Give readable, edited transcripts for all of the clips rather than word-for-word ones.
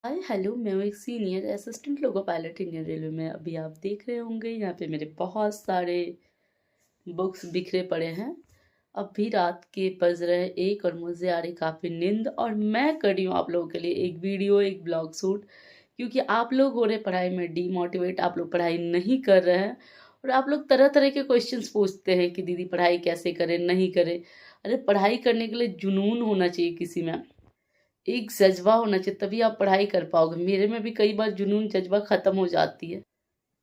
Hi hello, मैं हूँ एक senior assistant loco pilot Indian railway में। अभी आप देख रहे होंगे यहाँ पे मेरे बहुत सारे बुक्स बिखरे पड़े हैं। अब भी रात के बज रहे हैं 1 और मुझे आ रही काफ़ी नींद, और मैं कर रही हूँ आप लोगों के लिए एक वीडियो, एक ब्लॉग शूट। क्योंकि आप लोग हो रहे पढ़ाई में डीमोटिवेट, आप लोग पढ़ाई नहीं कर रहे हैं और आप लोग तरह तरह के क्वेश्चंस पूछते हैं कि दीदी पढ़ाई कैसे करें, नहीं करें। अरे पढ़ाई करने के लिए जुनून होना चाहिए किसी में, एक जज्बा होना चाहिए, तभी आप पढ़ाई कर पाओगे। मेरे में भी कई बार जुनून जज्बा खत्म हो जाती है,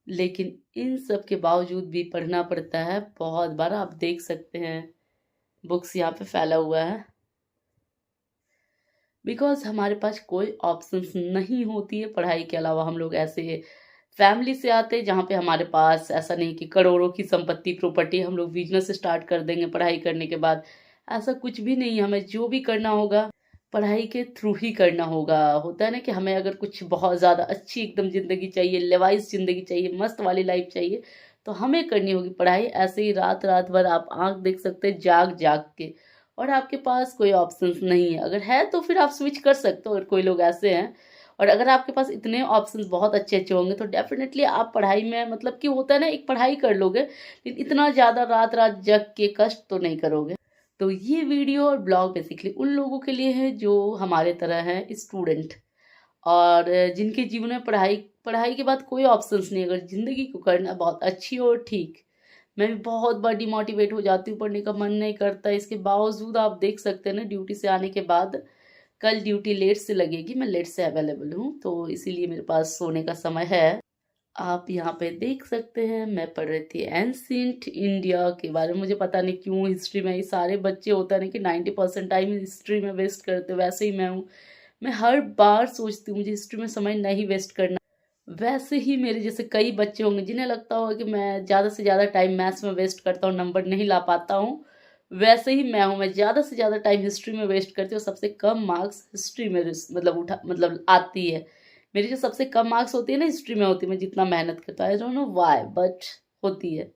लेकिन इन सब के बावजूद भी पढ़ना पड़ता है। बहुत बार आप देख सकते हैं बुक्स यहाँ पे फैला हुआ है, बिकॉज हमारे पास कोई ऑप्शंस नहीं होती है पढ़ाई के अलावा। हम लोग ऐसे फैमिली से आते हैं जहाँ पे हमारे पास ऐसा नहीं कि करोड़ों की संपत्ति प्रॉपर्टी, हम लोग बिजनेस स्टार्ट कर देंगे पढ़ाई करने के बाद। ऐसा कुछ भी नहीं है। हमें जो भी करना होगा पढ़ाई के थ्रू ही करना होगा। होता है ना कि हमें अगर कुछ बहुत ज़्यादा अच्छी एकदम ज़िंदगी चाहिए, लेवाइस ज़िंदगी चाहिए, मस्त वाली लाइफ चाहिए, तो हमें करनी होगी पढ़ाई। ऐसे ही रात रात भर आप आंख देख सकते हैं जाग जाग के, और आपके पास कोई ऑप्शंस नहीं है। अगर है तो फिर आप स्विच कर सकते हो, अगर कोई लोग ऐसे हैं। और अगर आपके पास इतने ऑप्शंस बहुत अच्छे अच्छे होंगे तो डेफिनेटली आप पढ़ाई में, मतलब कि होता है ना, एक पढ़ाई कर लोगे, लेकिन इतना ज़्यादा रात रात जग के कष्ट तो नहीं करोगे। तो ये वीडियो और ब्लॉग बेसिकली उन लोगों के लिए है जो हमारे तरह हैं, स्टूडेंट, और जिनके जीवन में पढ़ाई पढ़ाई के बाद कोई ऑप्शंस नहीं। अगर ज़िंदगी को करना बहुत अच्छी और ठीक। मैं भी बहुत बार डिमोटिवेट हो जाती हूँ, पढ़ने का मन नहीं करता। इसके बावजूद आप देख सकते हैं ना, ड्यूटी से आने के बाद, कल ड्यूटी लेट से लगेगी, मैं लेट से अवेलेबल हूँ, तो इसीलिए मेरे पास सोने का समय है। आप यहाँ पे देख सकते हैं मैं पढ़ रही थी एंशिएंट इंडिया के बारे में। मुझे पता नहीं क्यों हिस्ट्री में, ये सारे बच्चे होता है ना कि 90% टाइम हिस्ट्री में वेस्ट करते, वैसे ही मैं हूँ। मैं हर बार सोचती हूँ मुझे हिस्ट्री में समय नहीं वेस्ट करना। वैसे ही मेरे जैसे कई बच्चे होंगे जिन्हें लगता होगा कि मैं ज़्यादा से ज़्यादा टाइम मैथ्स में वेस्ट करता हूँ, नंबर नहीं ला पाता हूँ। वैसे ही मैं हूँ, मैं ज़्यादा से ज़्यादा टाइम हिस्ट्री में वेस्ट करती हूँ। सबसे कम मार्क्स हिस्ट्री में मतलब आती है। मेरी जो सबसे कम मार्क्स होती है ना हिस्ट्री में होती है, मैं जितना मेहनत करता हूँ, I don't know why but होती है।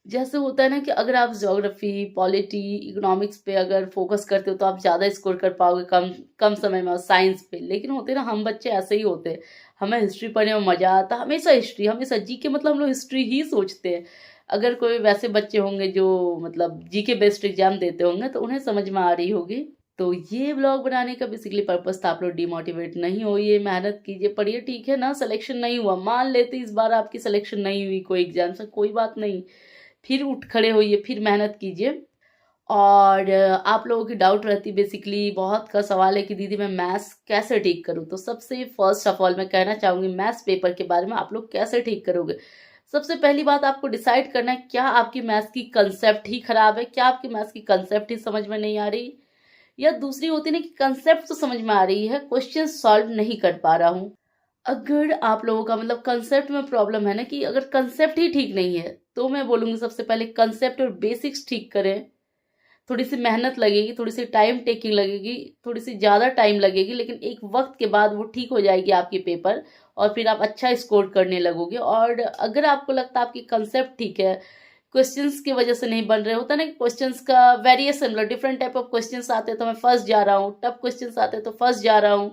जैसे होता है ना कि अगर आप ज्योग्राफी, पॉलिटी, इकोनॉमिक्स पे अगर फोकस करते हो तो आप ज़्यादा स्कोर कर पाओगे कम कम समय में, और साइंस पे। लेकिन होते हैं ना, हम बच्चे ऐसे ही होते हैं। हमें हिस्ट्री पढ़ने में मज़ा आता, हमेशा हिस्ट्री, हमेशा जी के, मतलब हम लोग हिस्ट्री ही सोचते हैं। अगर कोई वैसे बच्चे होंगे जो मतलब जी के बेस्ड एग्जाम देते होंगे तो उन्हें समझ में आ रही होगी। तो ये ब्लॉग बनाने का बेसिकली पर्पस था, आप लोग डिमोटिवेट नहीं होइए, मेहनत कीजिए, पढ़िए। ठीक है ना, सिलेक्शन नहीं हुआ, मान लेते इस बार आपकी सिलेक्शन नहीं हुई कोई एग्जाम से, कोई बात नहीं, फिर उठ खड़े होइए, फिर मेहनत कीजिए। और आप लोगों की डाउट रहती बेसिकली, बहुत का सवाल है कि दीदी मैं मैथ्स कैसे ठीक करूं। तो सबसे फर्स्ट ऑफ ऑल मैं कहना चाहूँगी मैथ्स पेपर के बारे में, आप लोग कैसे ठीक करोगे। सबसे पहली बात आपको डिसाइड करना है, क्या आपकी मैथ्स की कंसेप्ट ही खराब है, क्या आपकी मैथ्स की कंसेप्ट ही समझ में नहीं आ रही, या दूसरी होती है ना कि कंसेप्ट तो समझ में आ रही है, क्वेश्चन सॉल्व नहीं कर पा रहा हूँ। अगर आप लोगों का मतलब कंसेप्ट में प्रॉब्लम है ना, कि अगर कंसेप्ट ही ठीक नहीं है, तो मैं बोलूँगी सबसे पहले कंसेप्ट और बेसिक्स ठीक करें। थोड़ी सी मेहनत लगेगी, थोड़ी सी टाइम टेकिंग लगेगी, थोड़ी सी ज़्यादा टाइम लगेगी, लेकिन एक वक्त के बाद वो ठीक हो जाएगी आपकी पेपर, और फिर आप अच्छा स्कोर करने लगोगे। और अगर आपको लगता है आपकी कंसेप्ट ठीक है, क्वेश्चंस की वजह से नहीं बन रहे, होता है ना कि क्वेश्चंस का वेरिएशन, मतलब डिफरेंट टाइप ऑफ क्वेश्चंस आते हैं तो मैं फंस जा रहा हूँ, टफ क्वेश्चंस आते हैं तो फंस जा रहा हूँ।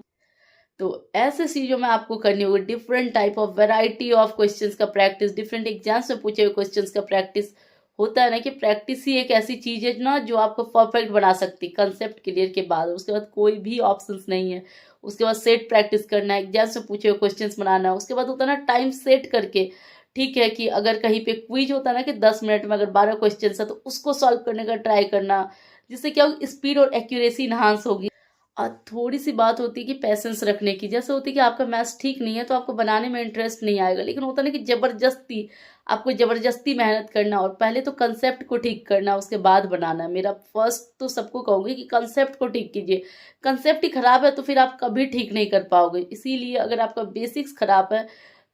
तो ऐसे चीज़ों में आपको करनी होगी different type of variety of questions का प्रैक्टिस, डिफरेंट एग्जाम्स में पूछे हुए क्वेश्चंस का प्रैक्टिस। होता है ना कि प्रैक्टिस ही एक ऐसी चीज़ है ना जो आपको परफेक्ट बना सकती है। कंसेप्ट क्लियर के बाद उसके बाद कोई भी ऑप्शंस नहीं है। उसके बाद सेट प्रैक्टिस करना है, एग्जाम्स में पूछे हुए क्वेश्चंस बनाना है। उसके बाद होता है ना टाइम सेट करके, ठीक है कि अगर कहीं पे क्विज होता है ना कि 10 मिनट में अगर 12 क्वेश्चन है तो उसको सॉल्व करने का ट्राई करना, जिससे क्या होगी, स्पीड और एक्यूरेसी इन्हांस होगी। और थोड़ी सी बात होती है कि पैसेंस रखने की। जैसे होती है कि आपका मैथ्स ठीक नहीं है तो आपको बनाने में इंटरेस्ट नहीं आएगा, लेकिन होता है ना कि जबरदस्ती, आपको जबरदस्ती मेहनत करना, और पहले तो कंसेप्ट को ठीक करना, उसके बाद बनाना। मेरा फर्स्ट तो सबको कहूँगी कि कंसेप्ट को ठीक कीजिए। कंसेप्ट ही खराब है तो फिर आप कभी ठीक नहीं कर पाओगे। इसीलिए अगर आपका बेसिक्स खराब है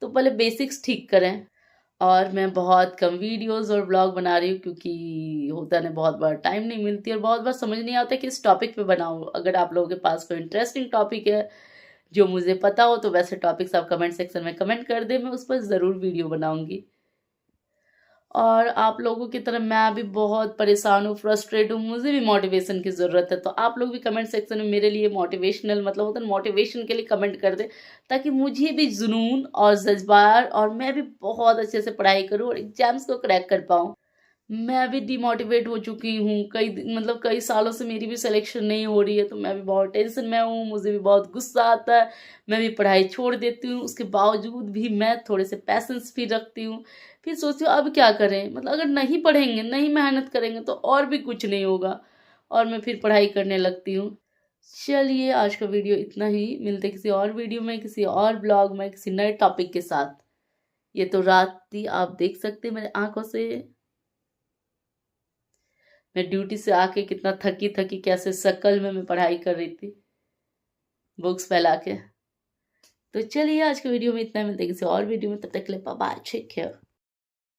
तो पहले बेसिक्स ठीक करें। और मैं बहुत कम वीडियोस और ब्लॉग बना रही हूँ, क्योंकि होता नहीं, बहुत बार टाइम नहीं मिलती और बहुत बार समझ नहीं आता कि इस टॉपिक पे बनाऊँ। अगर आप लोगों के पास कोई इंटरेस्टिंग टॉपिक है जो मुझे पता हो तो वैसे टॉपिक्स आप कमेंट सेक्शन में कमेंट कर दें, मैं उस पर ज़रूर वीडियो बनाऊंगी। और आप लोगों की तरह मैं भी बहुत परेशान हूँ, फ्रस्ट्रेट हूँ, मुझे भी मोटिवेशन की ज़रूरत है। तो आप लोग भी कमेंट सेक्शन में मेरे लिए मोटिवेशनल मतलब होता है मोटिवेशन के लिए कमेंट कर दें, ताकि मुझे भी जुनून और जज्बात और मैं भी बहुत अच्छे से पढ़ाई करूँ और एग्जाम्स को क्रैक कर पाऊँ। मैं अभी डिमोटिवेट हो चुकी हूँ, मतलब कई सालों से मेरी भी सिलेक्शन नहीं हो रही है, तो मैं भी बहुत टेंशन में हूँ, मुझे भी बहुत गुस्सा आता है। मैं भी पढ़ाई छोड़ देती हूँ, उसके बावजूद भी मैं थोड़े से पैशंस भी रखती हूँ। फिर सोचती हूँ अब क्या करें, मतलब अगर नहीं पढ़ेंगे, नहीं मेहनत करेंगे तो और भी कुछ नहीं होगा, और मैं फिर पढ़ाई करने लगती हूँ। चलिए आज का वीडियो इतना ही, मिलते किसी और वीडियो में, किसी और ब्लॉग में, किसी नए टॉपिक के साथ। ये तो रात थी, आप देख सकते हैं मेरे आंखों से, मैं ड्यूटी से आके कितना थकी थकी कैसे शक्ल में मैं पढ़ाई कर रही थी बुक्स फैला के। तो चलिए आज के वीडियो में इतना, मिलते हैं किसी और वीडियो में, तब तक के लिए बाय बाय, टेक केयर।